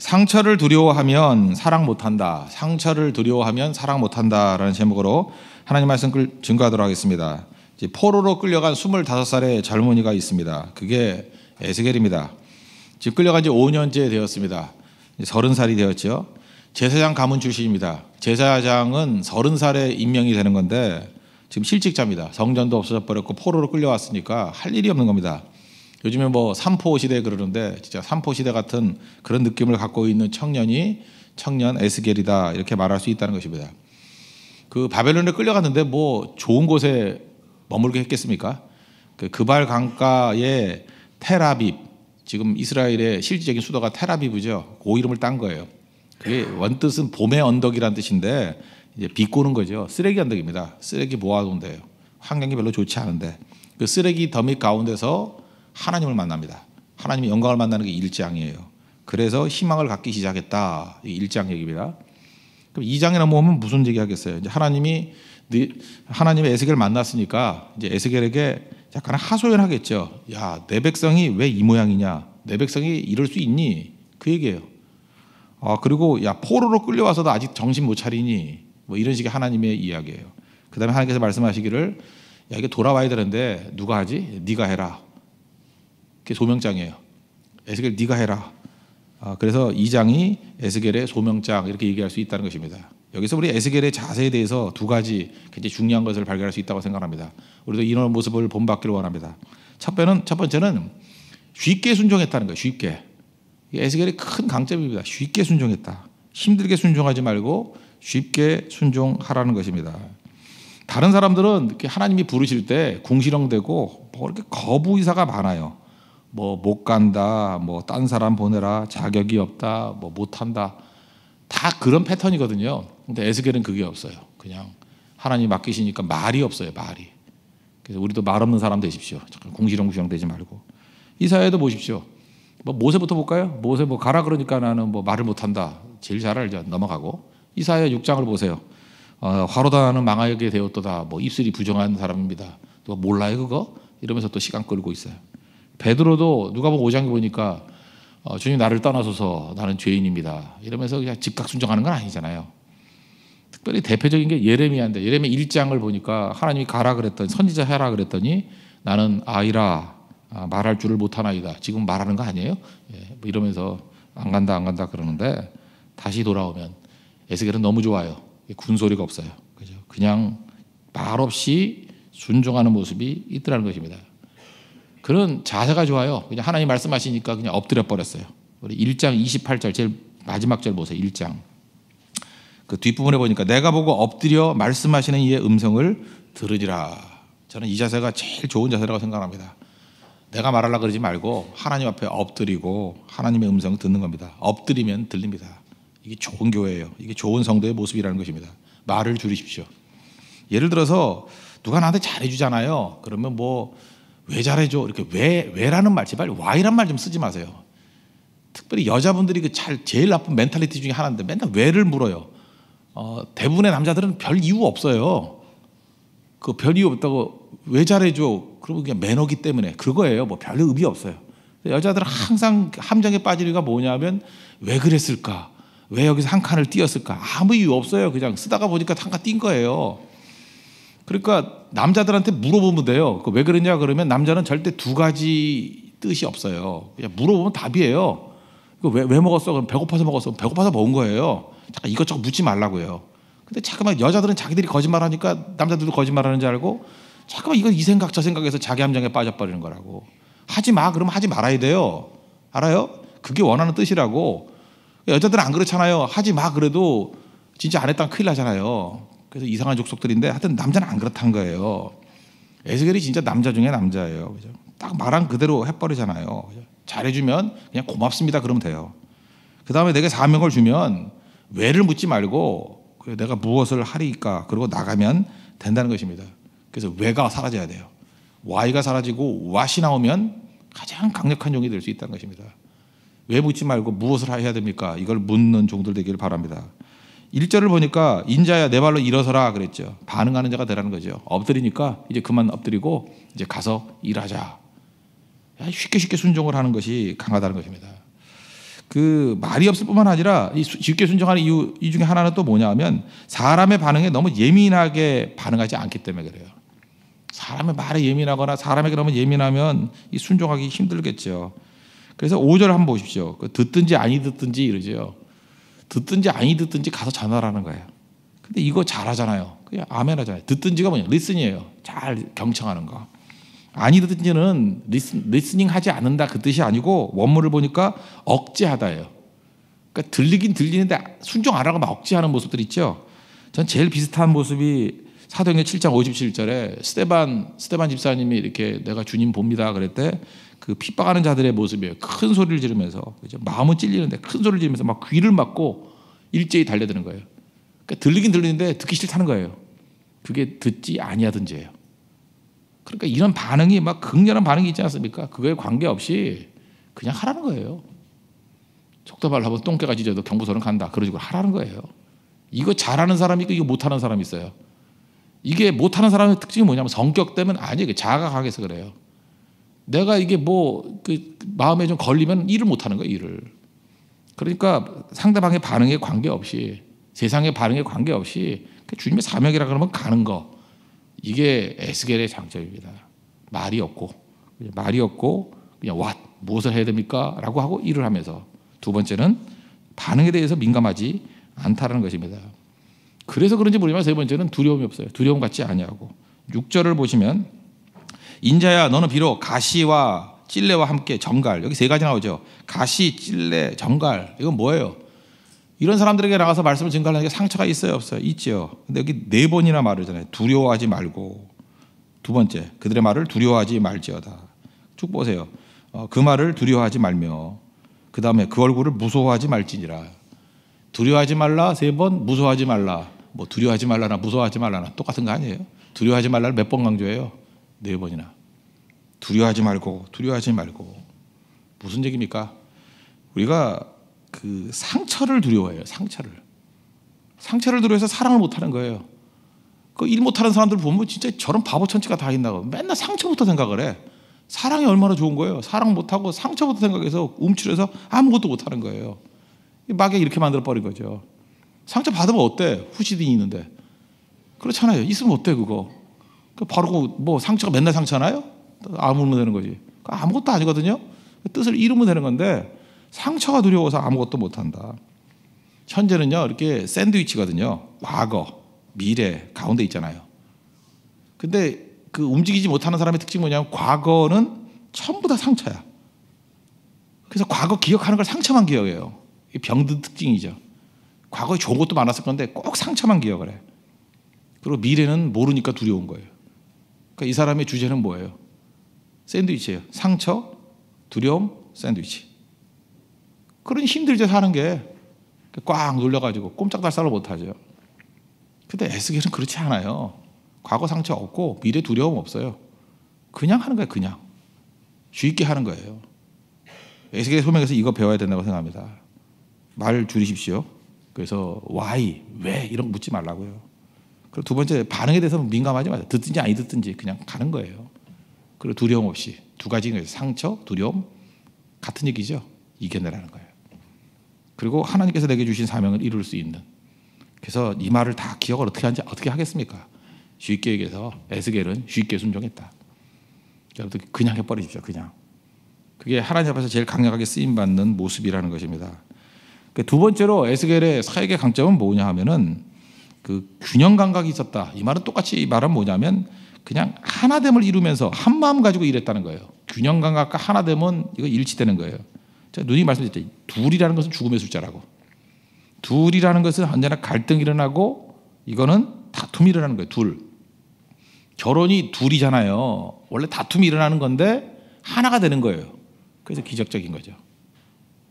상처를 두려워하면 사랑 못한다. 상처를 두려워하면 사랑 못한다라는 제목으로 하나님 말씀 증거하도록 하겠습니다. 이제 포로로 끌려간 25살의 젊은이가 있습니다. 그게 에스겔입니다. 지금 끌려간 지 5년째 되었습니다. 30살이 되었죠. 제사장 가문 출신입니다. 제사장은 30살에 임명이 되는 건데 지금 실직자입니다. 성전도 없어져 버렸고 포로로 끌려왔으니까 할 일이 없는 겁니다. 요즘에 뭐 삼포 시대 그러는데 진짜 삼포 시대 같은 그런 느낌을 갖고 있는 청년 에스겔이다 이렇게 말할 수 있다는 것입니다. 그 바벨론에 끌려갔는데 뭐 좋은 곳에 머물게 했겠습니까? 그 그발 강가의 텔아빕, 지금 이스라엘의 실질적인 수도가 텔아비브죠. 그 이름을 딴 거예요. 그게 원뜻은 봄의 언덕이라는 뜻인데 이제 비꼬는 거죠. 쓰레기 언덕입니다. 쓰레기 모아놓은 데요. 환경이 별로 좋지 않은데 그 쓰레기 더미 가운데서 하나님을 만납니다. 하나님의 영광을 만나는 게 1장이에요. 그래서 희망을 갖기 시작했다. 이 1장 얘기입니다. 그럼 2장에 넘어오면 무슨 얘기 하겠어요? 이제 하나님의 에스겔을 만났으니까 이제 에스겔에게 약간 하소연하겠죠. 야, 내 백성이 왜 이 모양이냐? 내 백성이 이럴 수 있니? 그 얘기예요. 그리고 야, 포로로 끌려와서도 아직 정신 못 차리니? 뭐 이런 식의 하나님의 이야기예요. 그 다음에 하나님께서 말씀하시기를 야, 이게 돌아와야 되는데 누가 하지? 네가 해라. 그게 소명장이에요. 에스겔 네가 해라. 그래서 2장이 에스겔의 소명장 이렇게 얘기할 수 있다는 것입니다. 여기서 우리 에스겔의 자세에 대해서 두 가지 굉장히 중요한 것을 발견할 수 있다고 생각합니다. 우리도 이런 모습을 본받기를 원합니다. 첫 번째는 쉽게 순종했다는 거예요. 쉽게. 에스겔의 큰 강점입니다. 쉽게 순종했다. 힘들게 순종하지 말고 쉽게 순종하라는 것입니다. 다른 사람들은 이렇게 하나님이 부르실 때 궁시렁대고 뭐 이렇게 거부 의사가 많아요. 뭐 못 간다, 뭐 딴 사람 보내라, 자격이 없다, 뭐 못한다. 다 그런 패턴이거든요. 근데 에스겔은 그게 없어요. 그냥 하나님 맡기시니까 말이 없어요. 말이. 그래서 우리도 말 없는 사람 되십시오. 잠깐 궁시렁궁시렁 되지 말고. 이사야도 보십시오. 뭐 모세부터 볼까요? 모세 뭐 가라 그러니까 나는 뭐 말을 못한다. 제일 잘 알죠. 넘어가고. 이사야 6장을 보세요. 화로다는 망하게 되었도다. 뭐 입술이 부정한 사람입니다. 누가 몰라요 그거? 이러면서 또 시간 끌고 있어요. 베드로도 누가복음 5장에 보니까 주님 나를 떠나소서 나는 죄인입니다. 이러면서 그냥 즉각 순종하는 건 아니잖아요. 특별히 대표적인 게 예레미야인데 예레미야 1장을 보니까 하나님이 가라 그랬더니 선지자 해라 그랬더니 나는 아이라 말할 줄을 못하나이다. 지금 말하는 거 아니에요? 뭐 이러면서 안 간다 그러는데 다시 돌아오면 에스겔은 너무 좋아요. 군소리가 없어요. 그죠? 그냥 말 없이 순종하는 모습이 있더라는 것입니다. 그런 자세가 좋아요. 그냥 하나님 말씀하시니까 그냥 엎드려 버렸어요. 우리 1장 28절 제일 마지막 절 보세요. 1장. 그 뒷부분에 보니까 내가 보고 엎드려 말씀하시는 이의 음성을 들으리라. 저는 이 자세가 제일 좋은 자세라고 생각합니다. 내가 말하려고 그러지 말고 하나님 앞에 엎드리고 하나님의 음성을 듣는 겁니다. 엎드리면 들립니다. 이게 좋은 교회예요. 이게 좋은 성도의 모습이라는 것입니다. 말을 줄이십시오. 예를 들어서 누가 나한테 잘해주잖아요. 그러면 뭐 왜 잘해줘? 이렇게 왜라는 말 제발 why란 말 좀 쓰지 마세요. 특별히 여자분들이 제일 나쁜 멘탈리티 중에 하나인데 맨날 왜를 물어요. 대부분의 남자들은 별 이유 없어요. 그 별 이유 없다고 왜 잘해줘? 그러면 그냥 매너기 때문에 그거예요. 뭐 별 의미 없어요. 여자들은 항상 함정에 빠질 이유가 뭐냐면 왜 그랬을까? 왜 여기서 한 칸을 띄었을까? 아무 이유 없어요. 그냥 쓰다가 보니까 한 칸 띈 거예요. 그러니까 남자들한테 물어보면 돼요. 왜 그러냐 그러면 남자는 절대 두 가지 뜻이 없어요. 그냥 물어보면 답이에요. 왜 먹었어? 그럼 배고파서 먹었어. 배고파서 먹은 거예요. 잠깐 이것저것 묻지 말라고요. 근데 잠깐만 여자들은 자기들이 거짓말하니까 남자들도 거짓말하는 줄 알고 잠깐만 이거 이 생각 저 생각해서 자기 함정에 빠져버리는 거라고. 하지 마. 그러면 하지 말아야 돼요. 알아요? 그게 원하는 뜻이라고. 여자들은 안 그렇잖아요. 하지 마 그래도 진짜 안 했다면 큰일 나잖아요. 그래서 이상한 족속들인데 하여튼 남자는 안 그렇다는 거예요. 에스겔이 진짜 남자 중에 남자예요. 그죠? 딱 말한 그대로 해버리잖아요. 그죠? 잘해주면 그냥 고맙습니다 그러면 돼요. 그 다음에 내게 사명을 주면 왜를 묻지 말고 내가 무엇을 하리까 그러고 나가면 된다는 것입니다. 그래서 왜가 사라져야 돼요. why가 사라지고 what이 나오면 가장 강력한 종이 될 수 있다는 것입니다. 왜 묻지 말고 무엇을 해야 됩니까? 이걸 묻는 종들 되기를 바랍니다. 1절을 보니까 인자야 내 발로 일어서라 그랬죠. 반응하는 자가 되라는 거죠. 엎드리니까 이제 그만 엎드리고 이제 가서 일하자. 쉽게 순종을 하는 것이 강하다는 것입니다. 그 말이 없을 뿐만 아니라 이 쉽게 순종하는 이유 이 중에 하나는 또 뭐냐면 사람의 반응에 너무 예민하게 반응하지 않기 때문에 그래요. 사람의 말에 예민하거나 사람에게 너무 예민하면 이 순종하기 힘들겠죠. 그래서 5절 한번 보십시오. 듣든지 아니 듣든지 이러죠. 듣든지 아니 듣든지 가서 전하라는 거예요. 근데 이거 잘하잖아요. 그냥 아멘 하잖아요. 듣든지가 뭐냐? 리슨이에요. 잘 경청하는 거. 아니 듣든지는 리스닝 하지 않는다 그 뜻이 아니고 원문을 보니까 억제하다예요. 그러니까 들리긴 들리는데 순종 안 하고 막 억제하는 모습들 있죠. 전 제일 비슷한 모습이 사도행전 7장 57절에 스데반 집사님이 이렇게 내가 주님 봅니다 그랬대. 그 핍박하는 자들의 모습이에요. 큰 소리를 지르면서 그죠? 마음은 찔리는데 큰 소리를 지르면서 막 귀를 막고 일제히 달려드는 거예요. 그러니까 들리긴 들리는데 듣기 싫다는 거예요. 그게 듣지 아니하든지예요. 그러니까 이런 반응이 막 극렬한 반응이 있지 않습니까? 그거에 관계없이 그냥 하라는 거예요. 속도 말로 하면 똥개가 짖어도 경부선은 간다. 그러지 하라는 거예요. 이거 잘하는 사람이 있고 이거 못하는 사람이 있어요. 이게 못하는 사람의 특징이 뭐냐면 성격 때문에 아니에요. 자아가 강해서 그래요. 내가 이게 뭐 그 마음에 좀 걸리면 일을 못하는 거예요. 일을. 그러니까 상대방의 반응에 관계없이 세상의 반응에 관계없이 주님의 사명이라 그러면 가는 거. 이게 에스겔의 장점입니다. 말이 없고 그냥 무엇을 해야 됩니까? 라고 하고 일을 하면서 두 번째는 반응에 대해서 민감하지 않다는 것입니다. 그래서 그런지 모르지만 세 번째는 두려움이 없어요. 두려움 같지 아니하고 6절을 보시면 인자야 너는 비록 가시와 찔레와 함께 정갈 여기 세 가지 나오죠. 가시, 찔레, 정갈 이건 뭐예요? 이런 사람들에게 나가서 말씀을 증거하는 게 상처가 있어요 없어요? 있죠. 근데 여기 4번이나 말을 하잖아요. 두려워하지 말고 두 번째 그들의 말을 두려워하지 말지어다. 쭉 보세요. 그 말을 두려워하지 말며 그 다음에 그 얼굴을 무서워하지 말지니라. 두려워하지 말라 3번 무서워하지 말라. 뭐 두려워하지 말라나 무서워하지 말라나 똑같은 거 아니에요? 두려워하지 말라를 몇 번 강조해요? 4번이나. 두려워하지 말고 무슨 얘기입니까? 우리가 그 상처를 두려워해요. 상처를 두려워해서 사랑을 못하는 거예요. 그 일 못하는 사람들 보면 진짜 저런 바보 천치가 다 있나고 맨날 상처부터 생각을 해. 사랑이 얼마나 좋은 거예요. 사랑 못하고 상처부터 생각해서 움츠려서 아무것도 못하는 거예요. 막에 이렇게 만들어버린 거죠. 상처 받으면 어때? 후시딘이 있는데. 그렇잖아요. 있으면 어때 그거. 바로 뭐 상처가 맨날 상처나요? 아무면 되는 거지. 아무것도 아니거든요. 뜻을 잃으면 되는 건데 상처가 두려워서 아무것도 못한다. 현재는요 이렇게 샌드위치거든요. 과거, 미래 가운데 있잖아요. 근데 그 움직이지 못하는 사람의 특징이 뭐냐면 과거는 전부 다 상처야. 그래서 과거 기억하는 걸 상처만 기억해요. 이게 병든 특징이죠. 과거에 좋은 것도 많았을 건데 꼭 상처만 기억을 해. 그리고 미래는 모르니까 두려운 거예요. 그러니까 이 사람의 주제는 뭐예요? 샌드위치예요. 상처, 두려움, 샌드위치. 그러니 힘들죠 사는 게. 꽉 눌려가지고 꼼짝달싹을 못하죠. 근데 에스겔은 그렇지 않아요. 과거 상처 없고 미래 두려움 없어요. 그냥 하는 거예요. 그냥. 쉽게 하는 거예요. 에스겔의 소명에서 이거 배워야 된다고 생각합니다. 말 줄이십시오. 그래서 why, 왜 이런 거 묻지 말라고요. 그리고 두 번째 반응에 대해서 민감하지 마세요. 듣든지 아니 듣든지 그냥 가는 거예요. 그리고 두려움 없이 두 가지인 거예요. 상처, 두려움 같은 얘기죠. 이겨내라는 거예요. 그리고 하나님께서 내게 주신 사명을 이룰 수 있는. 그래서 이 말을 다 기억을 어떻게 하겠습니까? 쉽게 얘기해서 에스겔은 쉽게 순종했다. 여러분들 그냥 해버리십시오. 그냥. 그게 하나님 앞에서 제일 강력하게 쓰임받는 모습이라는 것입니다. 두 번째로 에스겔의 사역의 강점은 뭐냐 하면은 그 균형 감각이 있었다. 이 말은 똑같이 말은 뭐냐면 그냥 하나됨을 이루면서 한 마음 가지고 일했다는 거예요. 균형 감각과 하나됨은 이거 일치되는 거예요. 제가 누님이 말씀드렸죠. 둘이라는 것은 죽음의 숫자라고. 둘이라는 것은 언제나 갈등이 일어나고 이거는 다툼이 일어나는 거예요. 둘. 결혼이 둘이잖아요. 원래 다툼이 일어나는 건데 하나가 되는 거예요. 그래서 기적적인 거죠.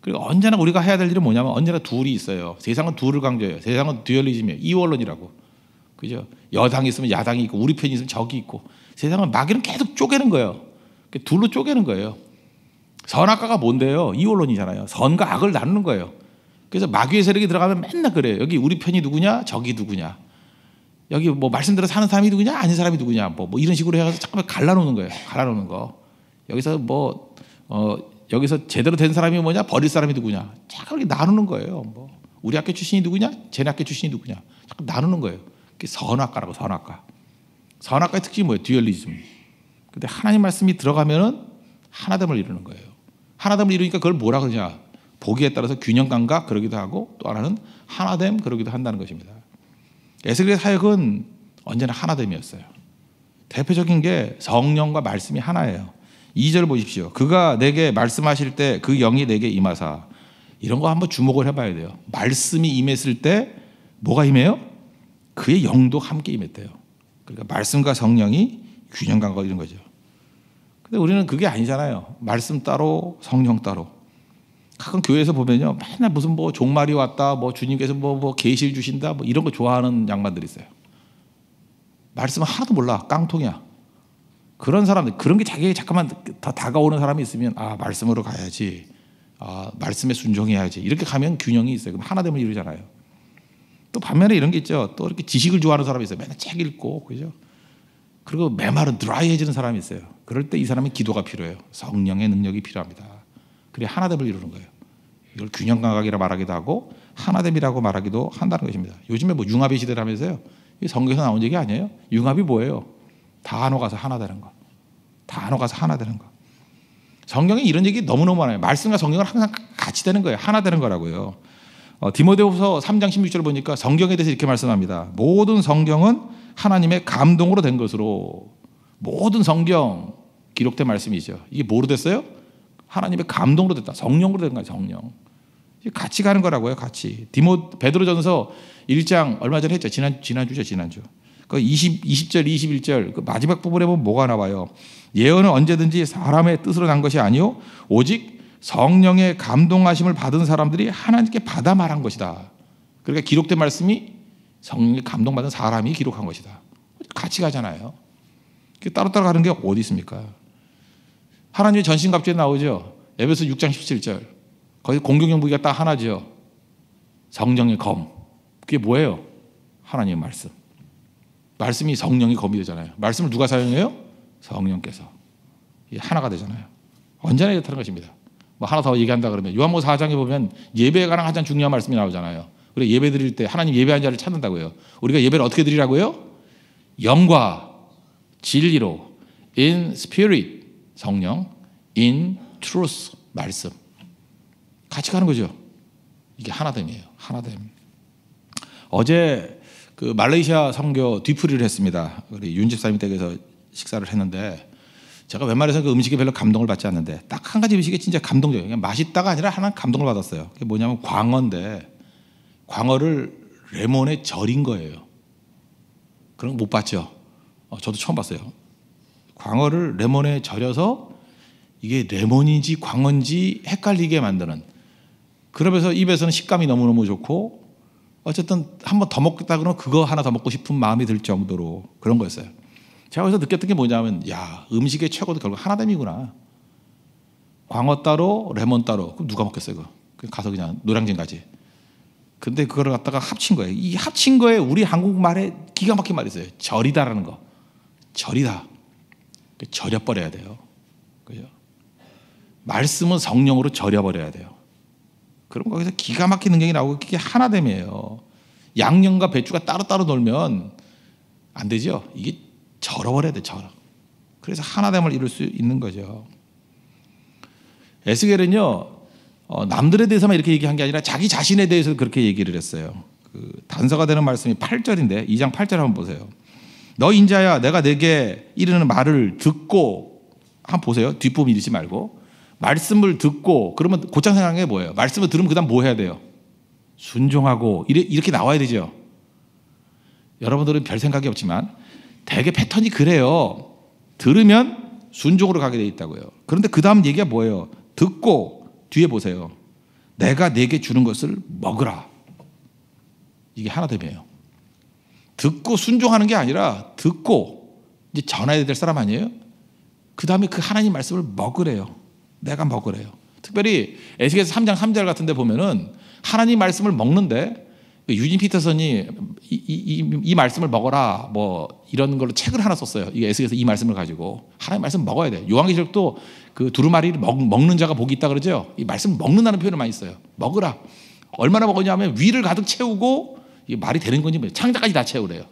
그리고 언제나 우리가 해야 될 일은 뭐냐면 언제나 둘이 있어요. 세상은 둘을 강조해요. 세상은 듀얼리즘이에요. 이원론이라고. 그죠? 여당이 있으면 야당이 있고 우리 편이 있으면 적이 있고 세상은 마귀는 계속 쪼개는 거예요. 둘로 쪼개는 거예요. 선악과가 뭔데요? 이원론이잖아요. 선과 악을 나누는 거예요. 그래서 마귀의 세력이 들어가면 맨날 그래요. 여기 우리 편이 누구냐? 적이 누구냐? 여기 뭐 말씀대로 사는 사람이 누구냐? 아닌 사람이 누구냐? 뭐 이런 식으로 해서 잠깐만 갈라놓는 거예요. 갈라놓는 거. 여기서 여기서 제대로 된 사람이 뭐냐, 버릴 사람이 누구냐, 자꾸 이렇게 나누는 거예요. 뭐 우리 학교 출신이 누구냐, 쟤네 학교 출신이 누구냐, 자꾸 나누는 거예요. 그게 선악과라고. 선악과의 특징이 뭐예요? 듀얼리즘. 근데 하나님 말씀이 들어가면은 하나됨을 이루는 거예요. 하나됨을 이루니까 그걸 뭐라 그러냐, 보기에 따라서 균형 감각 그러기도 하고, 또 하나는 하나됨 그러기도 한다는 것입니다. 에스겔의 사역은 언제나 하나됨이었어요. 대표적인 게 성령과 말씀이 하나예요. 2절 보십시오. 그가 내게 말씀하실 때 그 영이 내게 임하사. 이런 거 한번 주목을 해봐야 돼요. 말씀이 임했을 때 뭐가 임해요? 그의 영도 함께 임했대요. 그러니까 말씀과 성령이 균형 감각을 이룬 거죠. 근데 우리는 그게 아니잖아요. 말씀 따로 성령 따로. 가끔 교회에서 보면요, 맨날 무슨 뭐 종말이 왔다, 뭐 주님께서 뭐 계시를 주신다, 뭐 이런 거 좋아하는 양반들이 있어요. 말씀은 하나도 몰라. 깡통이야. 그런 사람들, 그런 게 자기에게 잠깐만 더 다가오는 사람이 있으면, 아, 말씀으로 가야지, 아, 말씀에 순종해야지, 이렇게 가면 균형이 있어요. 그럼 하나됨을 이루잖아요. 또 반면에 이런 게 있죠. 또 이렇게 지식을 좋아하는 사람이 있어요. 맨날 책 읽고, 그죠? 그리고 메마른 드라이해지는 사람이 있어요. 그럴 때 이 사람은 기도가 필요해요. 성령의 능력이 필요합니다. 그래 하나됨을 이루는 거예요. 이걸 균형 감각이라 말하기도 하고 하나됨이라고 말하기도 한다는 것입니다. 요즘에 뭐 융합의 시대라면서요. 이 성경에서 나온 얘기 아니에요. 융합이 뭐예요? 다 녹아서 하나 되는 거. 다 녹아서 하나 되는 거. 성경에 이런 얘기 너무너무 많아요. 말씀과 성경은 항상 같이 되는 거예요. 하나 되는 거라고요. 디모데후서 3장 16절 보니까 성경에 대해서 이렇게 말씀합니다. 모든 성경은 하나님의 감동으로 된 것으로. 모든 성경 기록된 말씀이죠. 이게 뭐로 됐어요? 하나님의 감동으로 됐다. 성령으로 된 거예요. 성령. 같이 가는 거라고요. 같이. 베드로전서 1장 얼마 전에 했죠. 지난주. 그 20절 21절 그 마지막 부분에 보면 뭐가 나와요? 예언은 언제든지 사람의 뜻으로 난 것이 아니요 오직 성령의 감동하심을 받은 사람들이 하나님께 받아 말한 것이다. 그러니까 기록된 말씀이 성령의 감동받은 사람이 기록한 것이다. 같이 가잖아요. 따로따로 가는 게 어디 있습니까? 하나님의 전신갑주에 나오죠. 에베소 6장 17절. 거기 공경영부기가 딱 하나죠. 성령의 검. 그게 뭐예요? 하나님의 말씀. 말씀이 성령의 검이 되잖아요. 말씀을 누가 사용해요? 성령께서. 이게 하나가 되잖아요. 언제나 이렇다는 것입니다. 뭐 하나 더 얘기한다 그러면 요한복음 4장에 보면 예배에 관한 가장 중요한 말씀이 나오잖아요. 우리가 예배 드릴 때 하나님 예배한 자를 찾는다고요. 우리가 예배를 어떻게 드리라고요? 영과 진리로, in spirit 성령, in truth 말씀. 같이 가는 거죠. 이게 하나됨이에요. 하나됨. 어제 그 말레이시아 선교 뒤풀이를 했습니다. 우리 윤 집사님 댁에서 식사를 했는데 제가 웬만해서 그 음식에 별로 감동을 받지 않는데 딱 한 가지 음식에 진짜 감동적이에요. 그냥 맛있다가 아니라 하나 감동을 받았어요. 그게 뭐냐면 광어인데 광어를 레몬에 절인 거예요. 그런 거 못 봤죠? 저도 처음 봤어요. 광어를 레몬에 절여서 이게 레몬인지 광어인지 헷갈리게 만드는. 그러면서 입에서는 식감이 너무너무 좋고 어쨌든 한 번 더 먹겠다 그러면 그거 하나 더 먹고 싶은 마음이 들 정도로 그런 거였어요. 제가 그래서 느꼈던 게 뭐냐면 야, 음식의 최고도 결국 하나됨이구나. 광어 따로 레몬 따로. 그럼 누가 먹겠어요 그거? 가서 그냥 노량진 가지. 근데 그걸 갖다가 합친 거예요. 이 합친 거에 우리 한국말에 기가 막힌 말이 있어요. 절이다라는 거. 절이다. 절여버려야 돼요. 그죠? 말씀은 성령으로 절여버려야 돼요. 그럼 거기서 기가 막힌 능력이 나오고 그게 하나됨이에요. 양념과 배추가 따로따로 놀면 안 되죠. 이게 절어버려야 돼. 절어. 그래서 하나됨을 이룰 수 있는 거죠. 에스겔은요. 남들에 대해서만 이렇게 얘기한 게 아니라 자기 자신에 대해서 그렇게 얘기를 했어요. 그 단서가 되는 말씀이 8절인데 2장 8절 한번 보세요. 너 인자야 내가 내게 이르는 말을 듣고 한번 보세요. 뒷부분 읽지 말고 말씀을 듣고 그러면 곧장 생각한 게 뭐예요? 말씀을 들으면 그다음 뭐 해야 돼요? 순종하고 이렇게 나와야 되죠. 여러분들은 별 생각이 없지만 대개 패턴이 그래요. 들으면 순종으로 가게 돼 있다고요. 그런데 그 다음 얘기가 뭐예요? 듣고 뒤에 보세요. 내가 내게 주는 것을 먹으라. 이게 하나됨이에요. 듣고 순종하는 게 아니라 듣고 이제 전해야 될 사람 아니에요? 그 다음에 그 하나님 말씀을 먹으래요. 내가 먹으래요. 특별히 에스겔서 3장 3절 같은 데 보면은 하나님 말씀을 먹는데 유진 피터슨이 이 말씀을 먹어라 뭐 이런 걸로 책을 하나 썼어요. 이 에스겔서 이 말씀을 가지고 하나님 말씀 먹어야 돼. 요한계시록도 그 두루마리를 먹는 자가 복이 있다 그러죠. 이 말씀 먹는다는 표현을 많이 써요. 먹으라. 얼마나 먹었냐면 위를 가득 채우고, 이게 말이 되는 건지 창자까지 다 채우래요.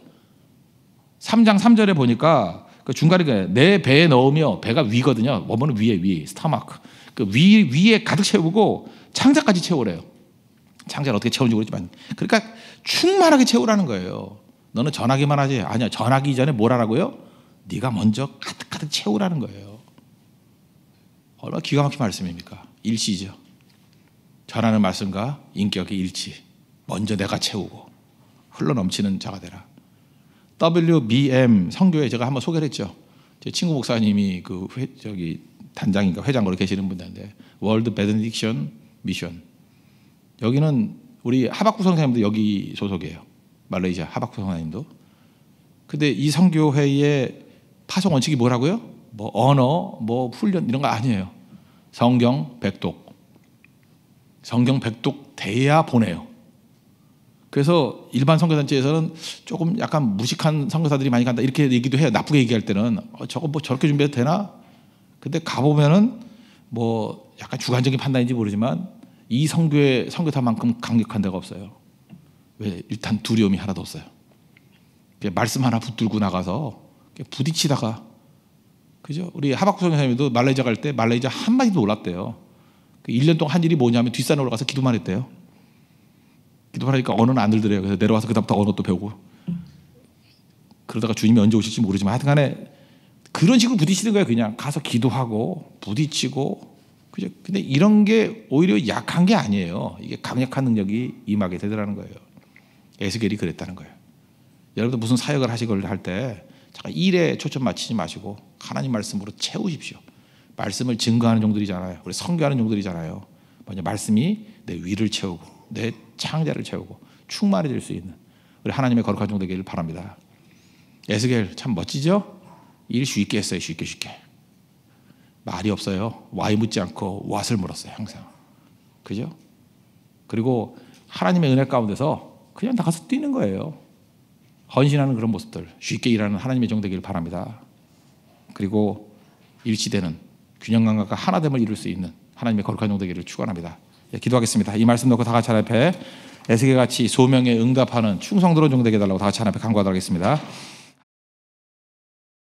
3장 3절에 보니까 그 중간에 내 배에 넣으며, 배가 위거든요. 뭐뭐는 위, 스타마크. 그 위에 가득 채우고 창자까지 채우래요. 창자를 어떻게 채우는지 모르지만, 그러니까 충만하게 채우라는 거예요. 너는 전하기만 하지. 아니야, 전하기 전에 뭘 하라고요? 네가 먼저 가득가득 채우라는 거예요. 얼마나 기가 막힌 말씀입니까? 일치죠. 전하는 말씀과 인격의 일치. 먼저 내가 채우고 흘러넘치는 자가 되라. WBM 선교회 제가 한번 소개를 했죠. 제 친구 목사님이 그 단장인가 회장으로 계시는 분인데, 월드 베네딕션 미션. 여기는 우리 하박국 선생님도 여기 소속이에요. 말레이시아 하박국 선생님도. 근데 이 선교회의 파송 원칙이 뭐라고요? 뭐 언어, 뭐 훈련 이런 거 아니에요. 성경 백독. 성경 백독 돼야 보내요. 그래서 일반 선교단체에서는 조금 약간 무식한 선교사들이 많이 간다 이렇게 얘기도 해요. 나쁘게 얘기할 때는 저거 뭐 저렇게 준비해도 되나? 근데 가보면은 뭐 약간 주관적인 판단인지 모르지만 이 선교사만큼 강력한 데가 없어요. 왜? 일단 두려움이 하나도 없어요. 말씀 하나 붙들고 나가서 부딪히다가, 그죠? 우리 하박국 선생님도 말레이시아 갈 때 말레이시아 한마디도 몰랐대요. 1년 동안 한 일이 뭐냐면 뒷산에 올라가서 기도만 했대요. 기도만 하니까 언어는 안 들더래요. 그래서 내려와서 그다음부터 언어도 배우고. 그러다가 주님이 언제 오실지 모르지만 하여튼 간에 그런 식으로 부딪히는 거예요. 그냥 가서 기도하고 부딪히고, 그죠? 근데 이런 게 오히려 약한 게 아니에요. 이게 강력한 능력이 임하게 되더라는 거예요. 에스겔이 그랬다는 거예요. 여러분도 무슨 사역을 하시거나 할 때 잠깐 일에 초점 맞추지 마시고 하나님 말씀으로 채우십시오. 말씀을 증거하는 종들이잖아요. 우리 선교하는 종들이잖아요. 먼저 말씀이 내 위를 채우고 내 창자를 채우고 충만해질 수 있는 우리 하나님의 거룩한 종 되기를 바랍니다. 에스겔 참 멋지죠? 일 쉽게 했어요. 쉽게. 말이 없어요. 와이 묻지 않고 왓을 물었어요. 항상. 그죠? 그리고 하나님의 은혜 가운데서 그냥 나가서 뛰는 거예요. 헌신하는 그런 모습들, 쉽게 일하는 하나님의 종 되기를 바랍니다. 그리고 일치되는 균형감각과 하나됨을 이룰 수 있는 하나님의 거룩한 종 되기를 축원합니다. 기도하겠습니다. 이 말씀 놓고 다 같이 하나님 앞에 에스겔같이 소명에 응답하는 충성스러운 종 되게 해달라고 다 같이 하나님 앞에 간구하도록 하겠습니다.